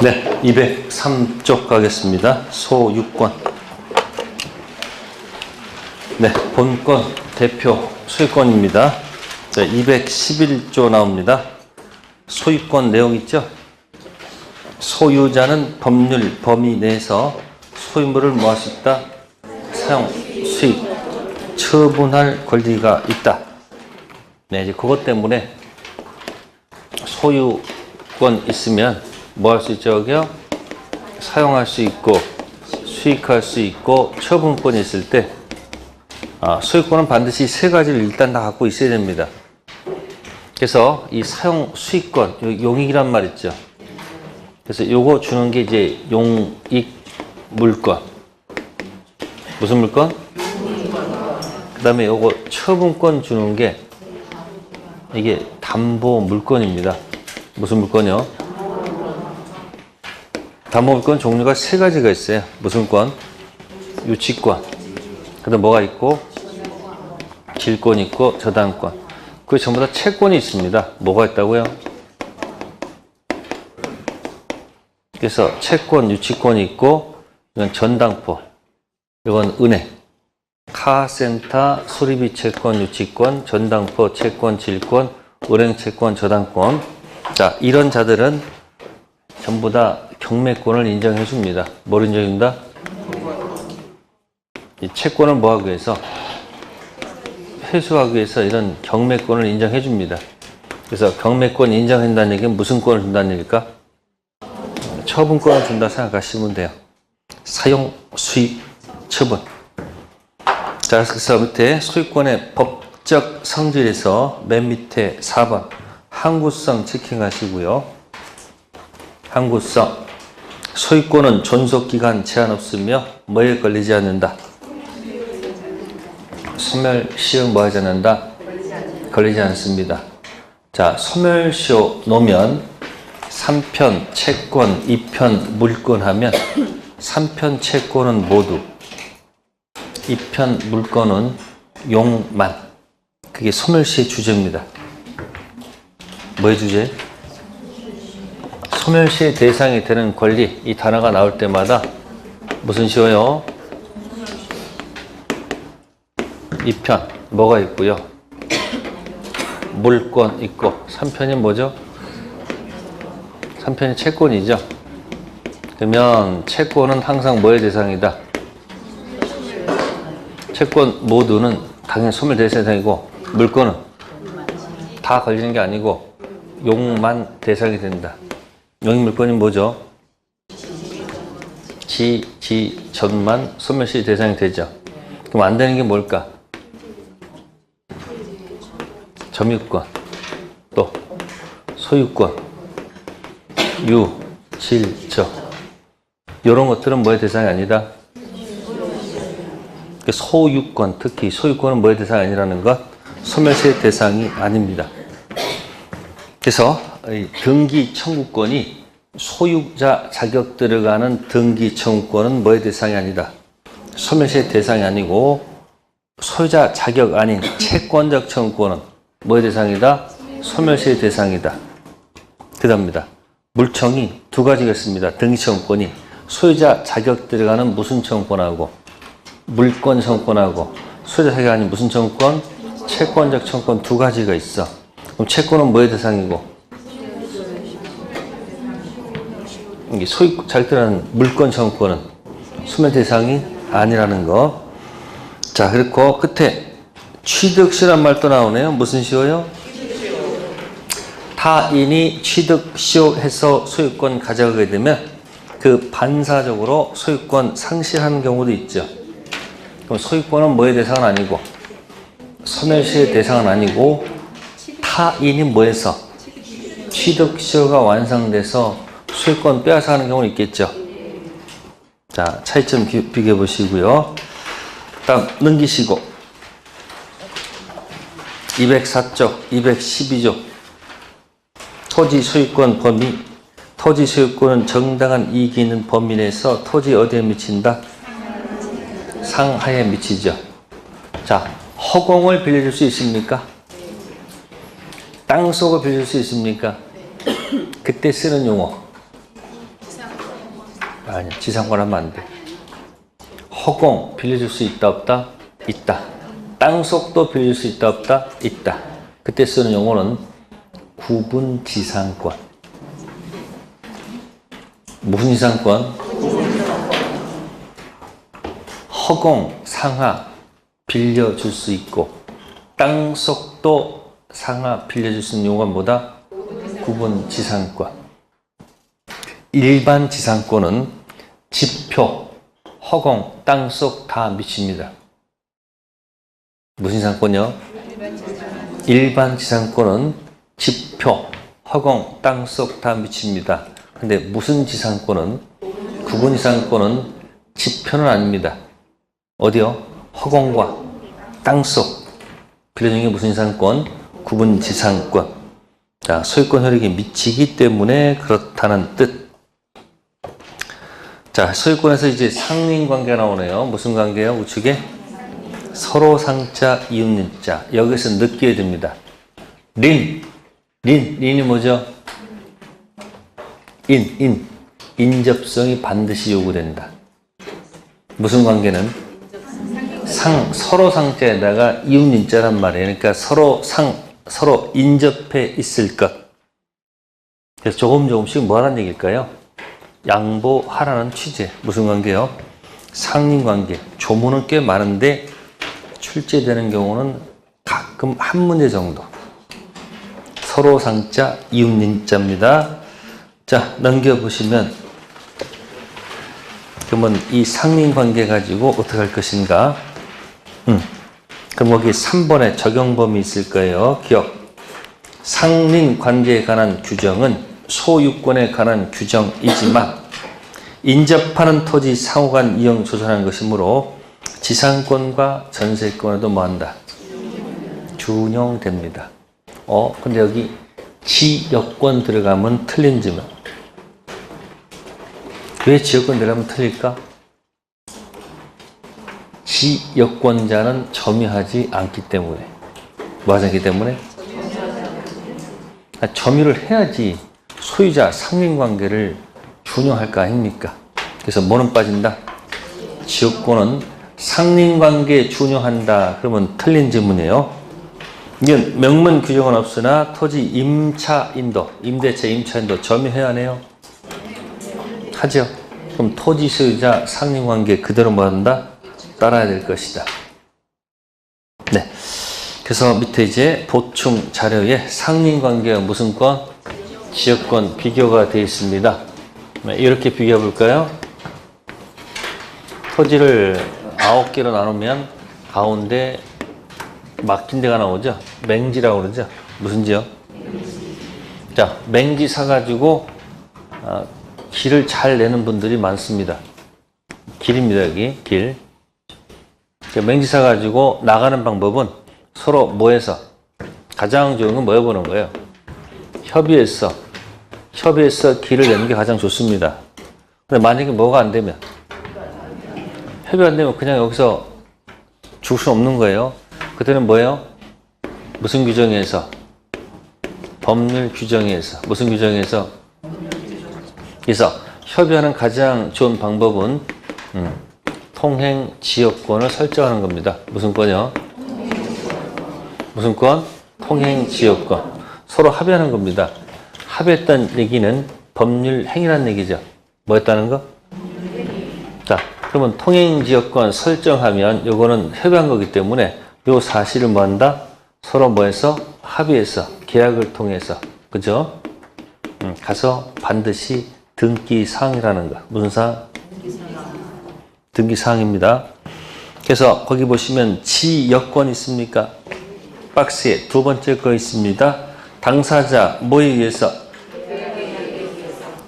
네, 203쪽 가겠습니다. 소유권. 네, 본권 대표 소유권입니다. 자, 211조 나옵니다. 소유권 내용 있죠? 소유자는 법률 범위 내에서 소유물을 뭐 할 수 있다? 사용, 수익, 처분할 권리가 있다. 네, 이제 그것 때문에 소유권 있으면 뭐 할 수 있죠, 여기요? 사용할 수 있고, 수익할 수 있고, 처분권이 있을 때, 소유권은 반드시 세 가지를 일단 다 갖고 있어야 됩니다. 그래서 이 사용 수익권, 용익이란 말 있죠. 그래서 요거 주는 게 이제 용익 물권. 무슨 물권? 그 다음에 요거 처분권 주는 게 이게 담보 물권입니다. 무슨 물권이요? 담보 물권 종류가 세 가지가 있어요. 무슨 물권? 유치권. 그 다음 뭐가 있고? 질권 있고 저당권. 그게 전부 다 채권이 있습니다. 뭐가 있다고요? 그래서 채권, 유치권이 있고, 이건 전당포, 이건 은행, 카센터, 수리비 채권, 유치권, 전당포, 채권, 질권, 은행 채권, 저당권. 자, 이런 자들은 전부 다 경매권을 인정해 줍니다. 뭘 인정해 줍니다? 이 채권을 뭐 하기 위해서? 회수하기 위해서 이런 경매권을 인정해 줍니다. 그래서 경매권 인정한다는 얘기는 무슨 권을 준다는 얘기일까? 처분권을 준다 생각하시면 돼요. 사용, 수익, 처분. 자, 그래서 밑에 소유권의 법적 성질에서 맨 밑에 4번 항구성 체킹하시고요. 항구성. 소유권은 존속기간 제한 없으며 뭐에 걸리지 않는다? 소멸시효 뭐 하지 않는다? 걸리지 않습니다. 자, 소멸시효 놓으면 3편 채권, 2편 물권 하면 3편 채권은 모두, 2편 물권은 용만. 그게 소멸시의 주제입니다. 뭐의 주제? 소멸시의 대상이 되는 권리, 이 단어가 나올 때마다 무슨 시효요? 2편 뭐가 있고요? 물권 있고 3편이 뭐죠? 3편이 채권이죠. 그러면 채권은 항상 뭐의 대상이다? 채권 모두는 당연히 소멸 대상이고 물권은 다 걸리는 게 아니고 용만 대상이 된다. 용익 물권이 뭐죠? 전만 소멸시 대상이 되죠. 그럼 안 되는 게 뭘까? 점유권, 또 소유권, 질, 이런 것들은 뭐의 대상이 아니다? 소유권, 특히 소유권은 뭐의 대상이 아니라는 것? 소멸시의 대상이 아닙니다. 그래서 등기 청구권이 소유자 자격 들어가는 등기 청구권은 뭐의 대상이 아니다? 소멸시의 대상이 아니고 소유자 자격 아닌 채권적 청구권은 뭐의 대상이다? 소멸시의 대상이다. 그 다음입니다. 물청이 두 가지가 있습니다. 등기 청구권이 소유자 자격 들어가는 무슨 청구권하고 물권 청구권하고 소유자 자격 아닌 무슨 청구권? 채권적 청구권 두 가지가 있어. 그럼 채권은 뭐의 대상이고? 이게 소유 자격 들어가는 물권 청구권은 소멸 대상이 아니라는 거. 자, 그리고 끝에 취득시란 말 또 나오네요. 무슨 시효요? 타인이 취득시효해서 소유권 가져가게 되면 그 반사적으로 소유권 상실하는 경우도 있죠. 그럼 소유권은 뭐의 대상은 아니고 소멸시의 대상은 아니고 타인이 뭐해서 취득시효가 완성돼서 소유권 빼앗아가는 경우는 있겠죠. 자, 차이점 비교해 보시고요. 다음 넘기시고 204쪽, 212조 토지 소유권 범위. 토지 소유권은 정당한 이익이 있는 범위 내에서 토지 어디에 미친다? 상하에 미치죠. 자, 허공을 빌려줄 수 있습니까? 땅속을 빌려줄 수 있습니까? 그때 쓰는 용어 아니야. 지상권 하면 안 돼. 허공 빌려줄 수 있다 없다? 있다. 땅속도 빌려줄 수 있다 없다? 있다. 그때 쓰는 용어는 구분 지상권. 무슨 지상권? 허공, 상하 빌려줄 수 있고 땅속도 상하 빌려줄 수 있는 용어는 뭐다? 구분 지상권. 일반 지상권은 지표, 허공, 땅속 다 미칩니다. 무슨 지상권이요? 일반 지상권은 지표, 허공, 땅속 다 미칩니다. 근데 무슨 지상권은, 구분 지상권은 지표는 아닙니다. 어디요? 허공과 땅속 빌려주는 게 무슨 지상권? 구분 지상권. 자, 소유권 효력이 미치기 때문에 그렇다는 뜻. 자, 소유권에서 이제 상린관계가 나오네요. 무슨 관계요? 우측에 서로 상자, 이웃인자. 여기서 느껴야 됩니다. 린이 뭐죠? 인접성이 반드시 요구된다. 무슨 관계는? 서로 상자에다가 이웃인자란 말이에요. 그러니까 서로 인접해 있을 것. 그래서 조금씩 뭐 하라는 얘기일까요? 양보하라는 취재. 무슨 관계요? 상린관계. 조문은 꽤 많은데 출제되는 경우는 가끔 한 문제 정도. 서로 상자, 이웃인자입니다. 자, 넘겨보시면 그러면 이 상린관계 가지고 어떻게 할 것인가? 그럼 여기 3번에 적용범위 있을 거예요. 기억. 상린관계에 관한 규정은 소유권에 관한 규정이지만 인접하는 토지 상호간 이용 조선하는 것이므로 지상권과 전세권에도 뭐한다? 준용됩니다. 근데 여기 지역권 들어가면 틀린 점은 왜 지역권 들어가면 틀릴까? 지역권자는 점유하지 않기 때문에. 뭐 하지 않기 때문에? 점유를 해야지 소유자 상린관계를 준용할 거 아닙니까? 그래서 뭐는 빠진다? 지역권은 상린관계에 준용한다. 그러면 틀린 지문이에요. 이건 명문 규정은 없으나 토지 임차인도, 임대차 임차인도 점유해야 하네요. 하죠. 그럼 토지 소유자 상린관계 그대로 뭐 한다? 따라야 될 것이다. 네. 그래서 밑에 이제 보충 자료에 상린관계와 무슨 권? 지역권 비교가 되어 있습니다. 네, 이렇게 비교해 볼까요? 토지를 9개로 나누면 가운데 막힌 데가 나오죠? 맹지라고 그러죠? 무슨 지요? 자, 맹지 사가지고 길을 잘 내는 분들이 많습니다. 길입니다, 여기 길. 맹지 사가지고 나가는 방법은 서로 뭐해서 가장 좋은 건 뭐 해보는 거예요? 협의해서 길을 내는 게 가장 좋습니다. 근데 만약에 뭐가 안 되면, 협의 안 되면 그냥 여기서 죽을 수 없는 거예요. 그때는 뭐예요? 무슨 규정에서? 법률 규정에서. 무슨 규정에서? 그래서 협의하는 가장 좋은 방법은 통행 지역권을 설정하는 겁니다. 무슨 권이요? 무슨 권? 통행 지역권. 서로 합의하는 겁니다. 합의했다는 얘기는 법률 행위라는 얘기죠. 뭐 했다는 거? 자, 그러면 통행 지역권 설정하면 요거는 협의한 거기 때문에 요 사실을 뭐 한다? 서로 뭐해서? 합의해서 계약을 통해서. 그죠? 가서 반드시 등기사항이라는 거. 무슨 사항? 등기사항입니다. 그래서 거기 보시면 지역권 있습니까? 박스에 두 번째 거 있습니다. 당사자 뭐에 의해서?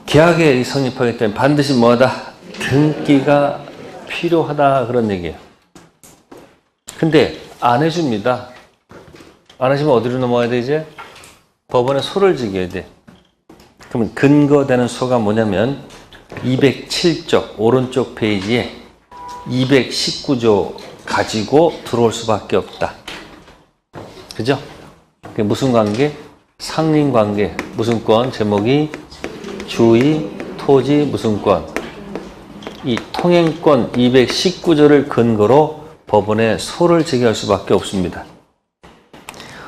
계약에 성립하기 때문에 반드시 뭐하다? 등기가 필요하다. 그런 얘기예요. 근데 안 해줍니다. 안 해주면 어디로 넘어가야 돼 이제? 법원에 소를 지겨야 돼. 그러면 근거되는 소가 뭐냐면 207쪽 오른쪽 페이지에 219조 가지고 들어올 수밖에 없다. 그죠? 그게 무슨 관계? 상린관계. 무슨 권? 제목이 주의, 토지, 무슨 권? 이 통행권 219조를 근거로 법원에 소를 제기할 수밖에 없습니다.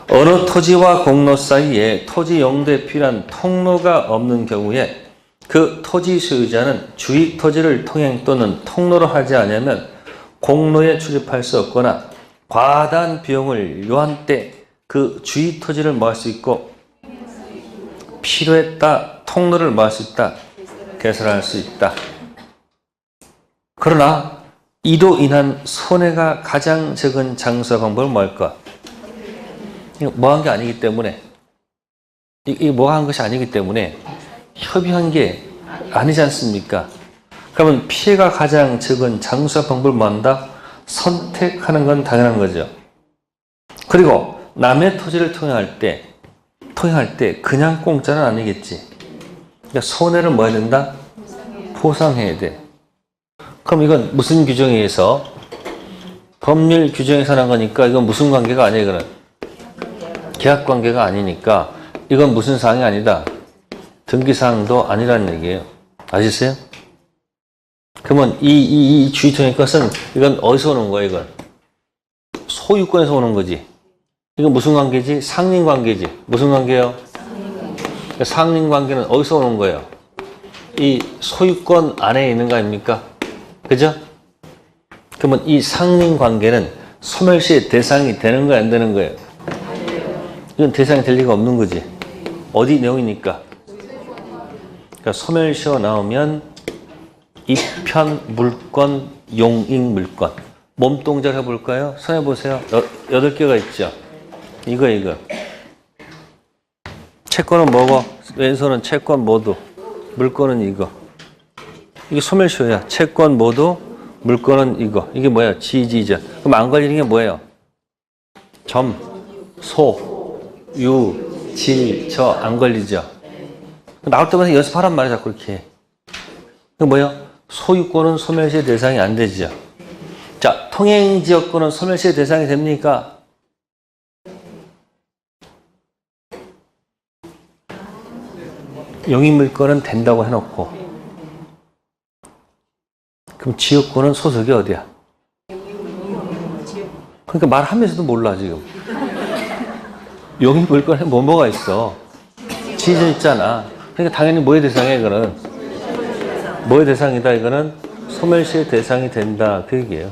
어느 토지와 공로 사이에 토지 용도에 필요한 통로가 없는 경우에 그 토지 소유자는 주익 토지를 통행 또는 통로로 하지 않으면 공로에 출입할 수 없거나 과다한 비용을 요한 때 그 주익 토지를 뭐 할 수 있고 필요에 따라 통로를 뭐 할 수 있다. 개설할 수 있다. 그러나 이로 인한 손해가 가장 적은 장사 방법은 뭘까? 이거 뭐 한 게 아니기 때문에 이게 뭐 한 것이 아니기 때문에 협의한 게 아니지 않습니까? 그러면 피해가 가장 적은 장사 방법을 뭐 한다? 선택하는 건 당연한 거죠. 그리고 남의 토지를 통행할 때 그냥 공짜는 아니겠지. 그러니까 손해를 뭐 해야 된다? 보상해야 돼. 그럼 이건 무슨 규정에 의해서? 법률 규정에서 난 거니까 이건 무슨 관계가 아니에요, 이거는. 계약 관계가 아니니까 이건 무슨 사항이 아니다. 등기사항도 아니라는 얘기예요. 아시겠어요? 그러면 이 주의통의 것은 이건 어디서 오는 거예요, 이건? 소유권에서 오는 거지. 이건 무슨 관계지? 상린 관계지. 무슨 관계예요? 상린 관계는 어디서 오는 거예요? 이 소유권 안에 있는 거 아닙니까? 그죠? 그러면 이 상린 관계는 소멸시의 대상이 되는 거야, 안 되는 거예요? 이건 대상이 될 리가 없는 거지. 어디 내용이니까? 그러니까 소멸시효 나오면 입편, 물권, 용익, 물권. 몸동작 해볼까요? 손 해보세요. 8개가 있죠? 이거. 채권은 뭐고? 왼손은 채권 모두. 물권은 이거. 이게 소멸시효야. 채권 모두, 물권은 이거. 이게 뭐야? 지지죠. 그럼 안 걸리는 게 뭐예요? 점, 소, 유, 질, 저 안 걸리죠. 나올 때마다 연습하란 말이야, 자꾸 이렇게. 그 뭐예요? 소유권은 소멸시의 대상이 안 되죠. 자, 통행지역권은 소멸시의 대상이 됩니까? 용익물권은 된다고 해놓고, 그럼 지역권은 소속이 어디야? 그러니까 말하면서도 몰라, 지금. 용익물권에 뭐가 있어? 지정 있잖아. 그러니까 당연히 뭐의 대상이야, 이거는? 뭐의 대상이다, 이거는? 소멸시의 대상이 된다, 그 얘기예요.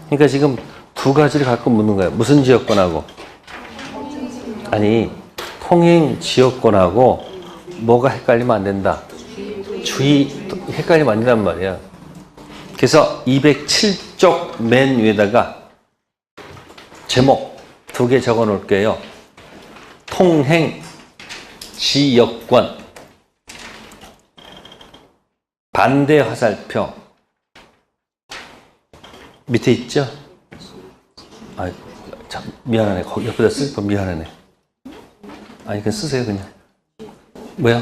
그러니까 지금 두 가지를 갖고 묻는 거예요. 무슨 지역권하고? 아니, 통행 지역권하고 뭐가 헷갈리면 안 된다. 주의, 헷갈리면 안 된단 말이야. 그래서 207쪽 맨 위에다가 제목 2개 적어 놓을게요. 통행 지역권 반대 화살표 밑에 있죠? 아, 참 미안하네. 거기 옆에다 쓸 거 미안하네. 아니 그냥 쓰세요 그냥. 뭐야?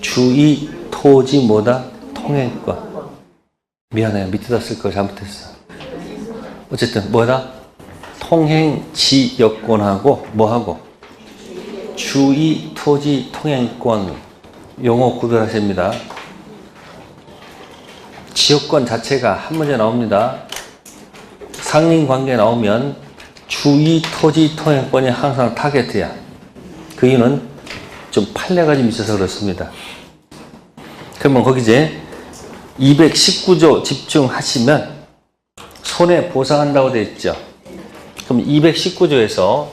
주의 토지 뭐다? 통행권. 미안해요. 밑에다 쓸 거 잘못했어. 어쨌든 뭐다? 통행 지역권하고 뭐하고? 주의 토지 통행권 용어 구별하십니다. 지역권 자체가 한 문제 나옵니다. 상린 관계 나오면 주의 토지 통행권이 항상 타겟이야. 그 이유는 좀 판례가 좀 있어서 그렇습니다. 그러면 거기 이제 219조 집중하시면 손해 보상한다고 되어 있죠. 그럼 219조에서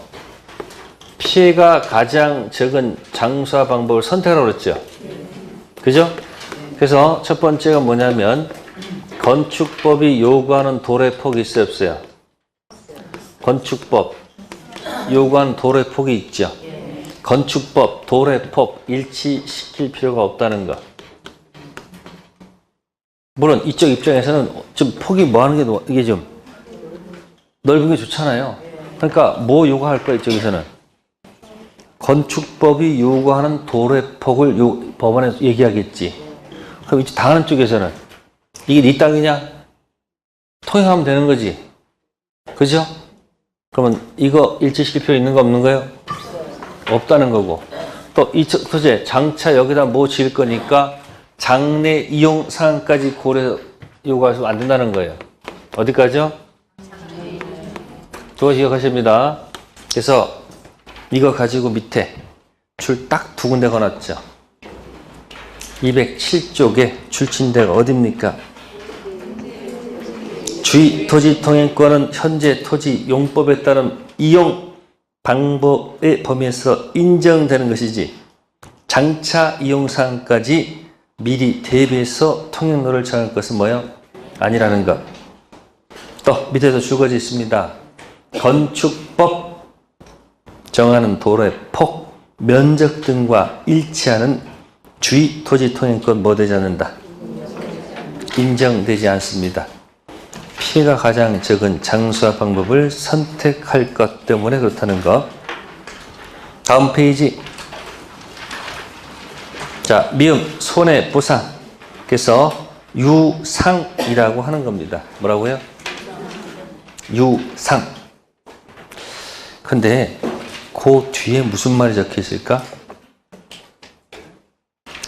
피해가 가장 적은 장수화 방법을 선택하라고 그랬죠. 그죠? 그래서 첫 번째가 뭐냐면 건축법이 요구하는 도로의 폭이 있어요, 없어요? 건축법 요구하는 도로의 폭이 있죠. 건축법 도로의 폭 일치시킬 필요가 없다는 거. 물론 이쪽 입장에서는 좀 폭이 뭐 하는 게 이게 좀 넓은 게 좋잖아요. 그러니까 뭐 요구할 거야 이쪽에서는? 건축법이 요구하는 도로의 폭을 법원에서 얘기하겠지. 그럼 이제 당하는 쪽에서는 이게 네 땅이냐? 통행하면 되는 거지. 그죠? 그러면 이거 일치시킬 필요 있는 거 없는 거예요? 없다는 거고. 또 이쪽 토지에 장차 여기다 뭐 지을 거니까 장래 이용 사항까지 고려 요구해서 안 된다는 거예요. 어디까지요? 그거 기억하십니다. 그래서 이거 가지고 밑에 줄 딱 두 군데 거놨죠. 207쪽에 줄친데가 어딥니까? 주의 토지 통행권은 현재 토지 용법에 따른 이용 방법의 범위에서 인정되는 것이지 장차 이용 사항까지 미리 대비해서 통행로를 정할 것은 뭐요? 아니라는 것. 또 밑에도 줄거지 있습니다. 건축법 정하는 도로의 폭, 면적 등과 일치하는 주의 토지 통행권 뭐 되지 않는다? 인정되지 않습니다. 피해가 가장 적은 장소와 방법을 선택할 것 때문에 그렇다는 것. 다음 페이지. 자, 미음 손해보상. 그래서 유상이라고 하는 겁니다. 뭐라고요? 유상. 근데 그 뒤에 무슨 말이 적혀 있을까?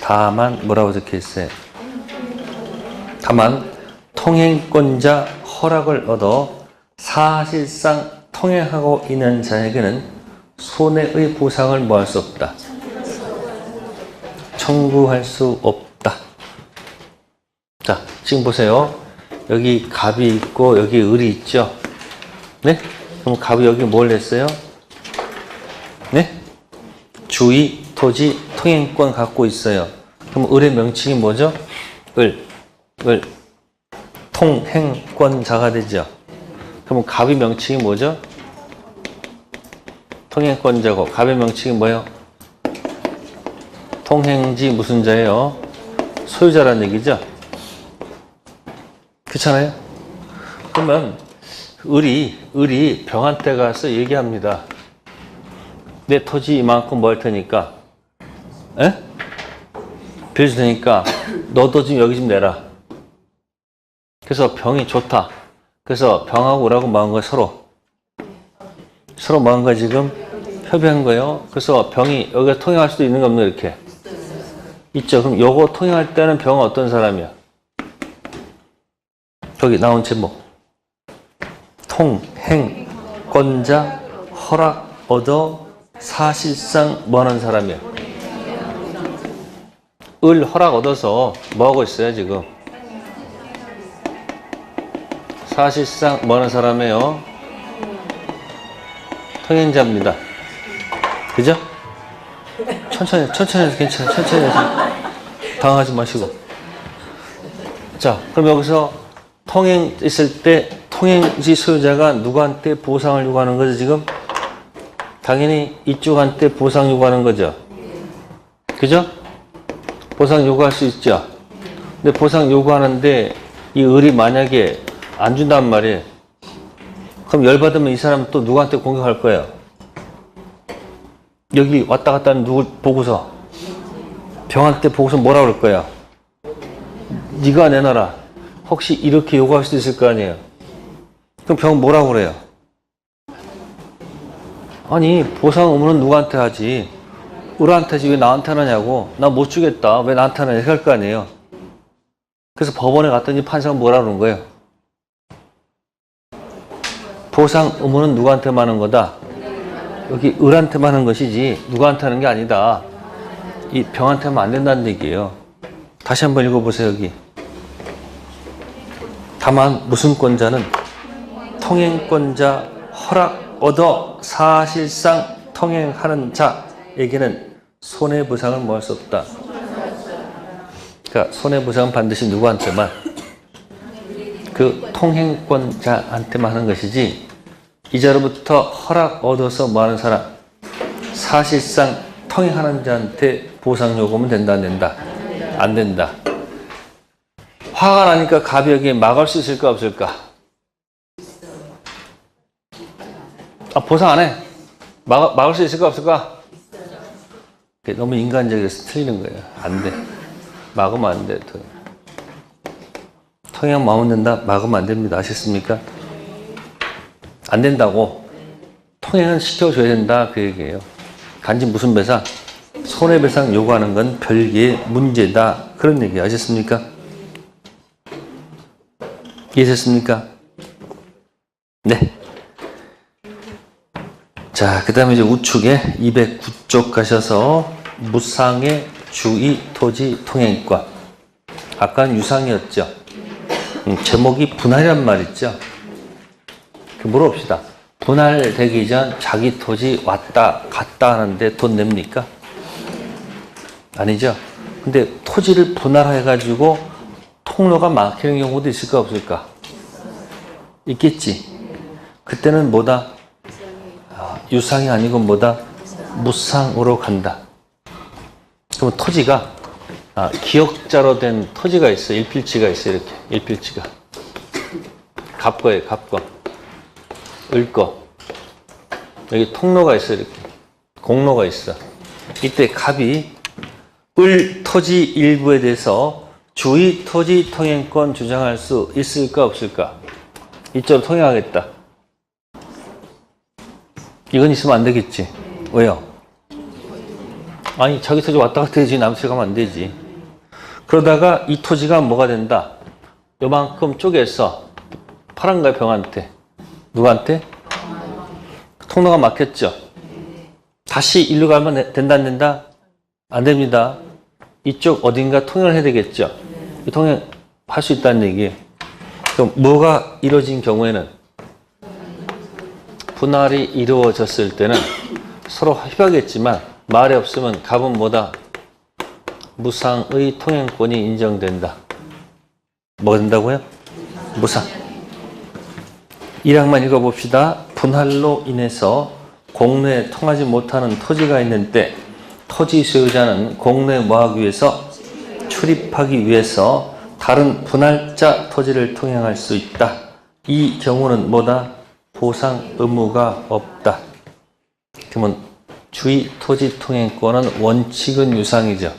다만 뭐라고 적혀 있어요? 다만 통행권자 허락을 얻어 사실상 통행하고 있는 자에게는 손해의 보상을 뭐 할 수 없다. 청구할 수 없다. 자, 지금 보세요. 여기 갑이 있고 여기 을이 있죠. 네? 그럼 갑이 여기 뭘 냈어요? 네? 주의 토지 통행권 갖고 있어요. 그럼 을의 명칭이 뭐죠? 을. 통행권자가 되죠. 그럼 갑의 명칭이 뭐죠? 통행권자고 갑의 명칭이 뭐예요? 통행지 무슨 자예요? 소유자라는 얘기죠. 그렇잖아요? 그러면 을이 병한테 가서 얘기합니다. 내 토지 이만큼 뭐 할 테니까 빌려줄 테니까 너도 지금 여기 좀 내라. 그래서 병이 좋다. 그래서 병하고 을하고 뭐 한 거야? 서로 뭐 한 거야 지금? 협의한 거예요. 그래서 병이 여기가 통행할 수도 있는 거 없나 이렇게? 있죠. 그럼 요거 통행할 때는 병은 어떤 사람이야? 여기 나온 제목. 통행권자 허락 얻어 사실상 뭐 하는 사람이야? 을 허락 얻어서 뭐 하고 있어요 지금? 사실상 뭐 하는 사람이에요? 통행자입니다. 그죠? 천천히 해서 괜찮아요. 천천히 해서. 당황하지 마시고. 자, 그럼 여기서 통행 있을 때 통행지 소유자가 누구한테 보상을 요구하는 거죠, 지금? 당연히 이쪽한테 보상 요구하는 거죠. 그죠? 보상 요구할 수 있죠. 근데 보상 요구하는데 이 을이 만약에 안 준단 말이에요. 그럼 열받으면 이 사람 또 누구한테 공격할 거예요? 여기 왔다 갔다 하는 누굴 보고서 병한테 보고서 뭐라 그럴 거야? 네가 내놔라. 혹시 이렇게 요구할 수도 있을 거 아니에요. 그럼 병은 뭐라고 그래요? 아니 보상 의무는 누구한테 하지? 을한테 하지 왜 나한테 하느냐고. 나 못 주겠다. 왜 나한테 하느냐 이렇게 할 거 아니에요. 그래서 법원에 갔더니 판사가 뭐라 그러는 거예요? 보상 의무는 누구한테만 하는 거다? 여기 을한테만 하는 것이지 누구한테 하는 게 아니다. 이 병한테 하면 안 된다는 얘기예요. 다시 한번 읽어보세요. 여기. 다만 무슨 권자는 통행권자 허락 얻어 사실상 통행하는 자에게는 손해보상을 뭐 할 수 없다. 그러니까 손해보상은 반드시 누구한테만? 그 통행권자한테만 하는 것이지 이자로부터 허락 얻어서 뭐 하는 사람? 사실상 통행하는 자한테 보상 요구하면 된다, 안 된다? 안 된다. 화가 나니까 갑이 여기에 막을 수 있을까, 없을까? 아, 보상 안 해. 막을 수 있을까, 없을까? 너무 인간적이어서 틀리는 거예요. 안 돼. 막으면 안 돼. 통행 막으면 된다? 막으면 안 됩니다. 아셨습니까? 안 된다고. 통행은 시켜줘야 된다. 그 얘기예요. 단지 무슨 배상? 손해배상 요구하는 건 별개의 문제다. 그런 얘기 아셨습니까? 이해하셨습니까? 네. 자, 그 다음에 이제 우측에 209쪽 가셔서 무상의 주의 토지 통행권. 아까는 유상이었죠. 제목이 분할이란 말 있죠. 물어봅시다. 분할되기 전 자기 토지 왔다 갔다 하는데 돈 냅니까? 아니죠. 근데 토지를 분할해가지고 통로가 막히는 경우도 있을까 없을까? 있겠지. 그때는 뭐다? 유상이 아니고 뭐다? 무상으로 간다. 그럼 토지가 기역자로 된 토지가 있어. 일필지가 있어. 이렇게 일필지가. 갑거예요. 갑거. 을거. 여기 통로가 있어. 이렇게 공로가 있어. 이때 갑이 을 토지 일부에 대해서 주의 토지 통행권 주장할 수 있을까 없을까? 이쪽으로 통행하겠다. 이건 있으면 안 되겠지. 왜요? 아니 자기 토지 왔다 갔다 해야지 남의 토지 가면 안 되지. 그러다가 이 토지가 뭐가 된다? 요만큼 쪼개서 파란가의 병한테. 누구한테? 통로가 막혔죠. 다시 일로 가면 된다 안 된다? 안 됩니다. 이쪽 어딘가 통행을 해야 되겠죠. 통행할 수 있다는 얘기예요. 그럼 뭐가 이루어진 경우에는 분할이 이루어졌을 때는 서로 협의하겠지만 말이 없으면 갑은 뭐다? 무상의 통행권이 인정된다. 뭐가 된다고요? 무상. 1항만 읽어봅시다. 분할로 인해서 공로에 통하지 못하는 토지가 있는 때 토지 소유자는 공로에 뭐하기 위해서? 출입하기 위해서 다른 분할자 토지를 통행할 수 있다. 이 경우는 뭐다? 보상 의무가 없다. 그러면 주의 토지 통행권은 원칙은 유상이죠.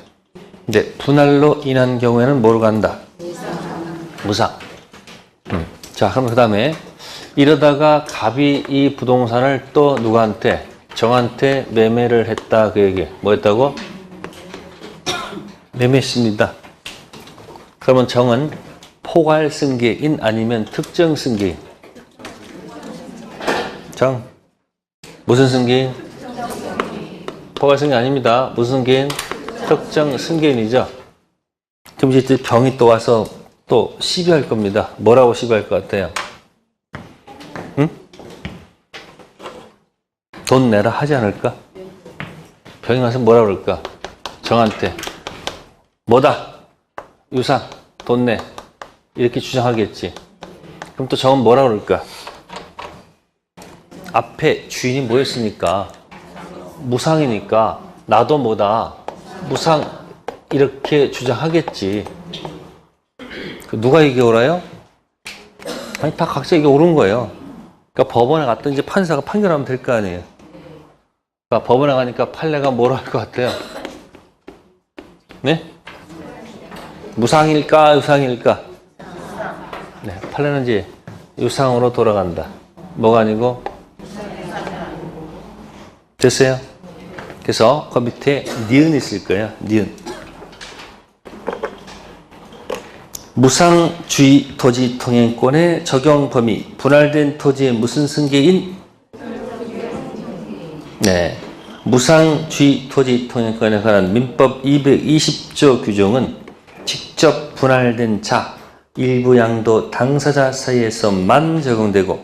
근데 분할로 인한 경우에는 뭐로 간다? 무상. 자, 그럼 그 다음에 이러다가 갑이 이 부동산을 또 누구한테? 정한테 매매를 했다. 그 얘기. 뭐 했다고? 매매했습니다. 그러면 정은 포괄 승계인 아니면 특정 승계인? 정. 무슨 승계인? 포괄 승계인 아닙니다. 무슨 승계인? 특정 승계인이죠. 그럼 이제 병이 또 와서 또 시비할 겁니다. 뭐라고 시비할 것 같아요? 응? 돈 내라 하지 않을까? 병이 와서 뭐라 그럴까? 정한테 뭐다? 유상, 돈 내. 이렇게 주장하겠지. 그럼 또 정은 뭐라 그럴까? 앞에 주인이 뭐였으니까? 무상이니까 나도 뭐다? 무상 이렇게 주장하겠지. 누가 이게 옳아요? 아니 다 각자 이게 옳은 거예요. 그러니까 법원에 갔더니 이제 판사가 판결하면 될 거 아니에요. 그러니까 법원에 가니까 판례가 뭐라 할 것 같아요? 네? 무상일까 유상일까? 네, 판례는 이제 유상으로 돌아간다. 뭐가 아니고? 됐어요? 그래서 그 밑에 니은 있을 거예요. 니은. 무상주의 토지 통행권의 적용 범위. 분할된 토지의 무슨 승계인? 네. 무상주의 토지 통행권에 관한 민법 220조 규정은 직접 분할된 자, 일부 양도 당사자 사이에서만 적용되고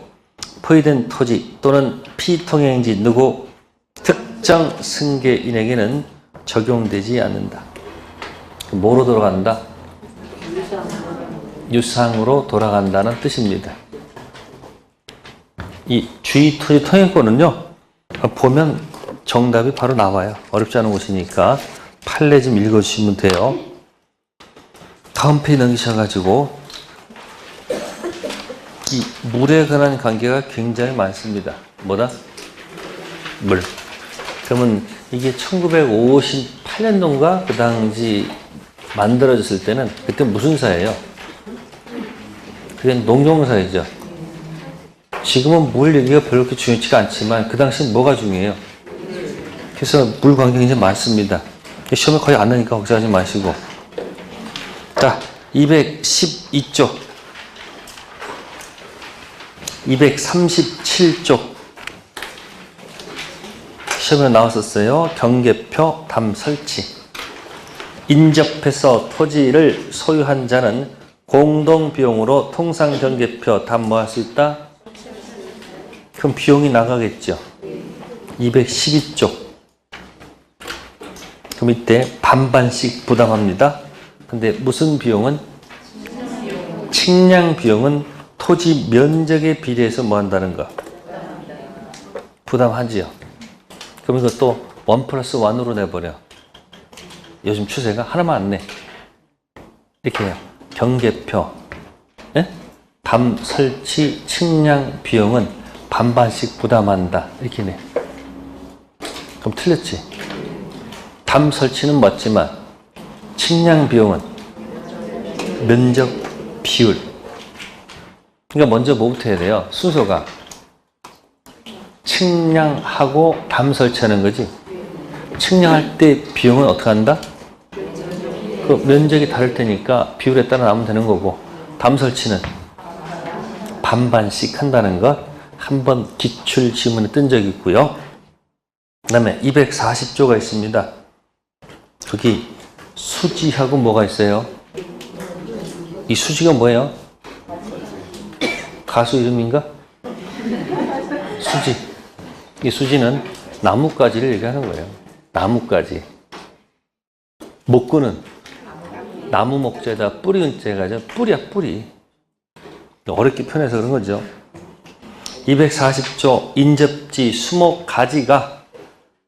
포위된 토지 또는 피통행지 누구 특정 승계인에게는 적용되지 않는다. 뭐로 돌아간다? 유상으로 돌아간다는 뜻입니다. 이 주의 토지 통행권은요, 보면 정답이 바로 나와요. 어렵지 않은 곳이니까 판례 좀 읽어주시면 돼요. 다음 페이지 넘기셔가지고 이 물에 관한 관계가 굉장히 많습니다. 뭐다? 물. 그러면 이게 1958년도인가 그 당시 만들어졌을 때는 그때 무슨 사예요? 그게 농경사이죠. 지금은 물 얘기가 별로 그렇게 중요치가 않지만 그 당시엔 뭐가 중요해요? 그래서 물 관계가 굉장히 많습니다. 시험에 거의 안 나니까 걱정하지 마시고. 자, 212쪽. 237쪽. 시험에 나왔었어요. 경계표 담 설치. 인접해서 토지를 소유한 자는 공동비용으로 통상경계표 담 뭐 할 수 있다? 그럼 비용이 나가겠죠. 212쪽. 그럼 이때 반반씩 부담합니다. 근데 무슨 비용은? 측량 비용은 토지 면적에 비례해서 뭐 한다는 거? 부담하지요. 그럼 이것도 1+1으로 내버려. 요즘 추세가 하나만 안 내. 이렇게 해요. 경계표, 예? 담 설치 측량 비용은 반반씩 부담한다. 이렇게 내. 그럼 틀렸지? 담 설치는 맞지만 측량 비용은 면적 비율. 그러니까 먼저 뭐부터 해야 돼요? 순서가 측량하고 담 설치하는 거지. 측량할 때 비용은 어떻게 한다? 그 면적이 다를 테니까 비율에 따라 나오면 되는 거고, 담 설치는 반반씩 한다는 것 한번 기출 지문에 뜬 적이 있고요. 그 다음에 240조가 있습니다. 거기 수지하고 뭐가 있어요? 이 수지가 뭐예요? 가수 이름인가? 수지. 이 수지는 나뭇가지를 얘기하는 거예요. 나뭇가지. 목구는 나무 목재에다 뿌리 은자가 아니라 뿌리야, 뿌리. 어렵게 표현해서 그런 거죠. 240조 인접지 수목 가지가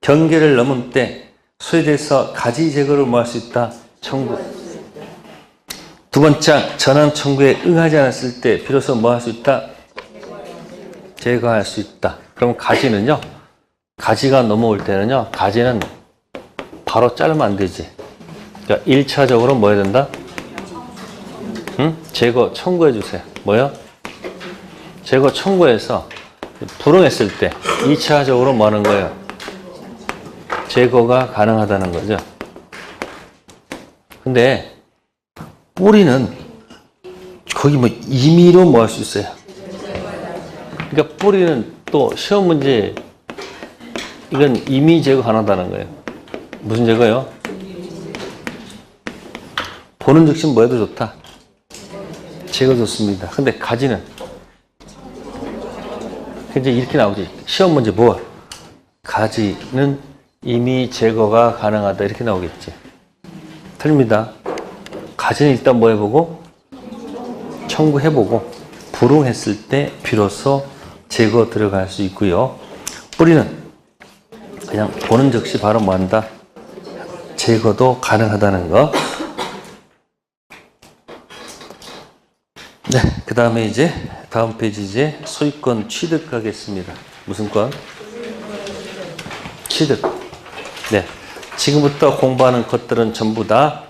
경계를 넘은 때 소유돼서 가지 제거를 뭐 할 수 있다? 청구. 두 번째, 전환 청구에 응하지 않았을 때 비로소 뭐 할 수 있다? 제거할 수 있다. 그럼 가지는요, 가지가 넘어올 때는요, 가지는 바로 자르면 안 되지. 그러니까 1차적으로 뭐 해야 된다? 응? 제거 청구해 주세요. 뭐요? 제거 청구해서 불응했을 때 2차적으로 뭐 하는 거예요? 제거가 가능하다는 거죠. 근데 뿌리는 거기 뭐 임의로 뭐 할 수 있어요. 그러니까 뿌리는 또 시험 문제 이건 임의 제거 가능하다는 거예요. 무슨 제거요? 보는 즉시 뭐 해도 좋다. 제거 좋습니다. 근데 가지는 이제 이렇게 나오지. 시험 문제 뭐? 가지는 이미 제거가 가능하다. 이렇게 나오겠지. 틀립니다. 가지는 일단 뭐 해보고 청구해보고 불응했을 때 비로소 제거 들어갈 수 있고요. 뿌리는 그냥 보는 즉시 바로 뭐 한다? 제거도 가능하다는 거. 네, 그 다음에 이제 다음 페이지 이제 소유권 취득하겠습니다. 무슨 권? 취득. 네, 지금부터 공부하는 것들은 전부 다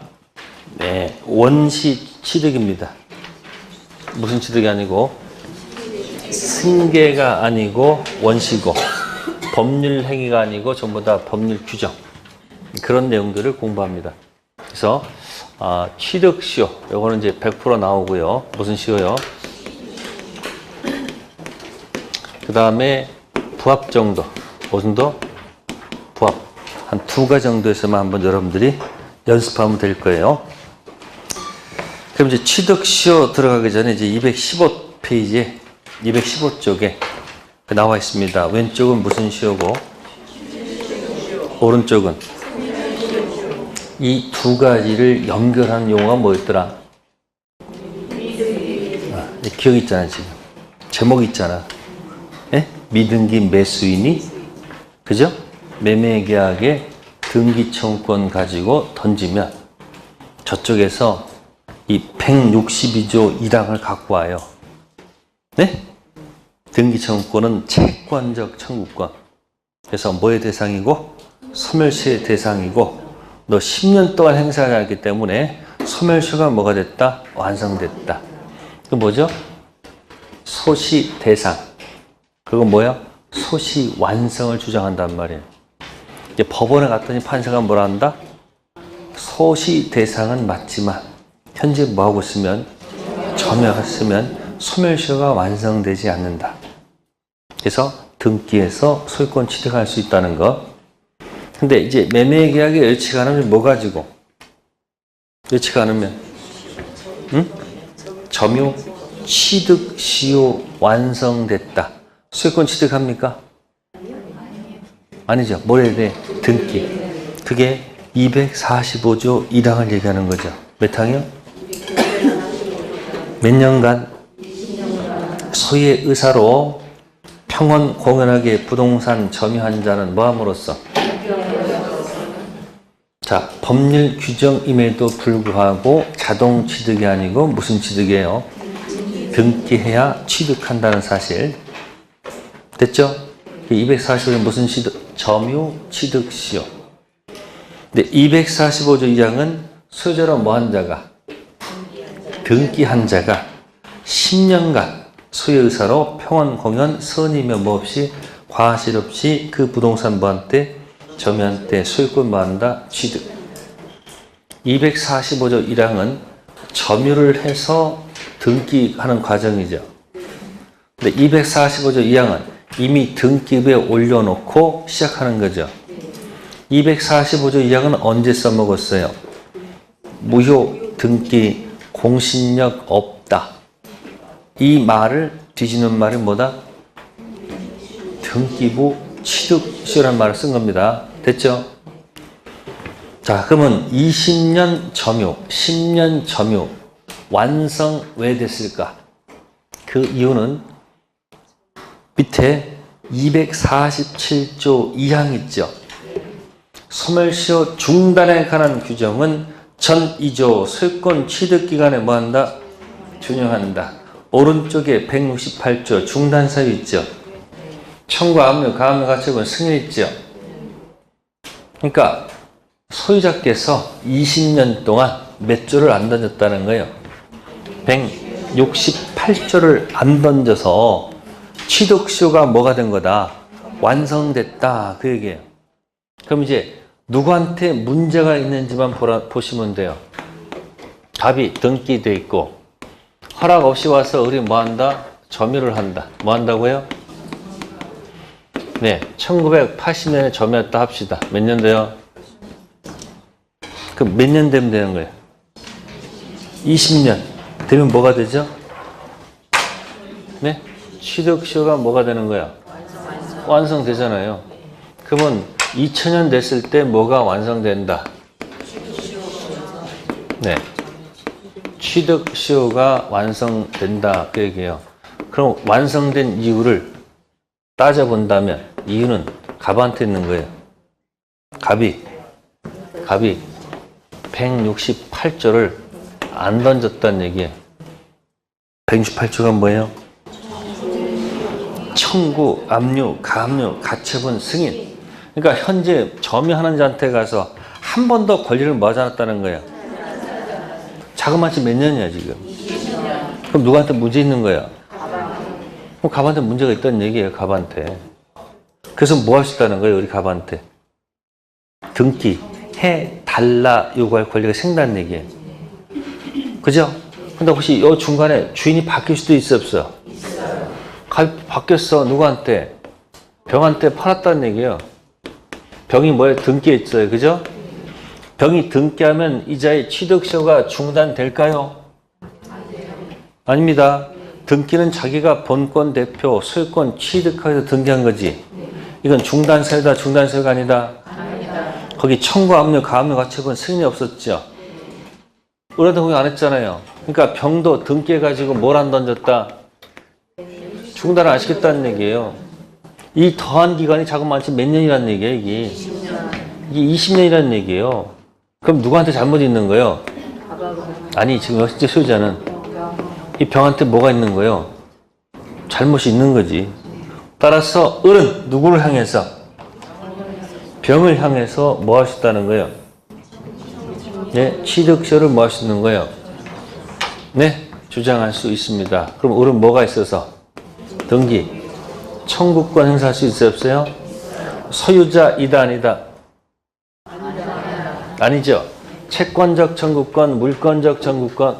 네, 원시 취득입니다. 무슨 취득이 아니고 승계가 아니고 원시고 법률 행위가 아니고 전부 다 법률 규정 그런 내용들을 공부합니다. 그래서 취득시효 요거는 이제 100% 나오고요. 무슨 시효요? 그 다음에 부합 정도. 무슨 도? 부합. 한 2가지 정도에서만 한번 여러분들이 연습하면 될 거예요. 그럼 이제 취득시효 들어가기 전에 이제 215페이지에 215쪽에 나와 있습니다. 왼쪽은 무슨 시효고 오른쪽은 이 2가지를 연결하는 용어가 뭐였더라? 기억이 있잖아. 지금 제목이 있잖아. 예? 미등기 매수인이 그죠? 매매계약에 등기청구권 가지고 던지면 저쪽에서 이 162조 1항을 갖고 와요. 네? 등기청구권은 채권적 청구권. 그래서 뭐의 대상이고? 소멸시의 대상이고 너 10년 동안 행사하지 않았기 때문에 소멸시효가 뭐가 됐다? 완성됐다. 그 뭐죠? 소시 대상. 그건 뭐야? 소시 완성을 주장한단 말이에요. 이제 법원에 갔더니 판사가 뭐라 한다? 소시 대상은 맞지만 현재 뭐하고 있으면 점유가 쓰면 소멸시효가 완성되지 않는다. 그래서 등기에서 소유권 취득할 수 있다는 거. 근데 이제 매매계약에 여치가 않으면 뭐 가지고? 여치가 않으면 점유 취득시효 완성됐다. 소유권 취득합니까? 아니죠. 뭘 해야 돼? 등기. 그게 245조 1항을 얘기하는 거죠. 몇 항이요? 몇 년간 소유의 의사로 평온 공연하게 부동산 점유한 자는 뭐함으로써? 자, 법률 규정임에도 불구하고 자동 취득이 아니고 무슨 취득이에요? 등기해야 취득한다는 사실. 됐죠? 245조는 무슨 취득? 점유 취득시효. 근데 245조 2항은 소유자로 뭐한 자가? 등기한 자가 10년간 소유 의사로 평온 공연 선이며 뭐 없이 과실 없이 그 부동산 뭐한테 점유한테 소유권 뭐한다? 취득. 245조 1항은 점유를 해서 등기하는 과정이죠. 근데 245조 2항은 이미 등기부에 올려놓고 시작하는 거죠. 245조 2항은 언제 써먹었어요? 무효 등기 공신력 없다. 이 말을 뒤지는 말이 뭐다? 등기부 취득시효라는 말을 쓴 겁니다. 됐죠? 자, 그러면 20년 점유, 10년 점유 완성 왜 됐을까? 그 이유는 밑에 247조 2항 있죠. 소멸시효 중단에 관한 규정은 전 2조 소유권 취득기간에 뭐한다? 준용한다. 오른쪽에 168조 중단사유 있죠. 청구, 압류, 가압류, 가처분, 승인 있죠. 그러니까 소유자께서 20년 동안 몇 조를 안 던졌다는 거예요. 168조를 안 던져서 취득시효가 뭐가 된 거다? 완성됐다. 그 얘기예요. 그럼 이제 누구한테 문제가 있는지만 보시면 돼요. 갑이 등기돼 있고 허락 없이 와서 우리 뭐 한다? 점유를 한다. 뭐 한다고요? 네, 1980년에 점유했다 합시다. 몇 년 돼요? 그럼 몇 년 되면 되는 거예요? 20년 되면 뭐가 되죠? 네? 취득시효가 뭐가 되는 거야? 완성되잖아요. 그러면 2000년 됐을 때 뭐가 완성된다? 네. 취득시효가 완성된다. 그 얘기예요. 그럼 완성된 이유를 따져본다면 이유는 갑한테 있는 거예요. 갑이 168조를 안 던졌다는 얘기예요. 168조가 뭐예요? 청구, 압류, 가압류, 가처분, 승인. 그러니까 현재 점유하는 자한테 가서 한 번 더 권리를 뭐 하지 않았다는 거예요. 자그마치 몇 년이야 지금. 그럼 누구한테 문제 있는 거야? 그럼 갑한테 문제가 있다는 얘기예요. 갑한테. 그래서 뭐 할 수 있다는 거예요? 우리 갑한테. 등기 해달라 요구할 권리가 생긴다는 얘기예요. 그죠? 근데 혹시 이 중간에 주인이 바뀔 수도 있어 없어? 갑이 바뀌었어. 누구한테? 병한테 팔았다는 얘기예요. 병이 뭐예요? 등기에 있어요. 그죠? 병이 등기하면 이자의 취득시효가 중단될까요? 아닙니다. 등기는 자기가 본권 대표 소유권 취득하여서 등기한 거지. 이건 중단사유다. 중단사유가 아니다. 거기 청구, 압류, 가압류, 가처분 승인이 없었죠. 의뢰도 거기 안 했잖아요. 그러니까 병도 등기해가지고 뭘 안 던졌다? 중단을 안 시켰다는 얘기예요. 이 더한 기간이 자그마치 몇 년이라는 얘기예요, 이게. 이게 20년이라는 얘기예요. 그럼 누구한테 잘못이 있는 거예요? 아니, 지금 실제 소유자는 이 병한테 뭐가 있는 거예요? 잘못이 있는 거지. 따라서 을은 누구를 향해서? 병을 향해서 뭐 할 수 있다는 거예요? 네, 취득시효를 뭐 할 수 있는 거예요? 네, 주장할 수 있습니다. 그럼 을은 뭐가 있어서? 등기. 청구권 행사할 수 있어요, 없어요? 소유자이다, 아니다? 아니죠. 채권적 청구권, 물권적 청구권.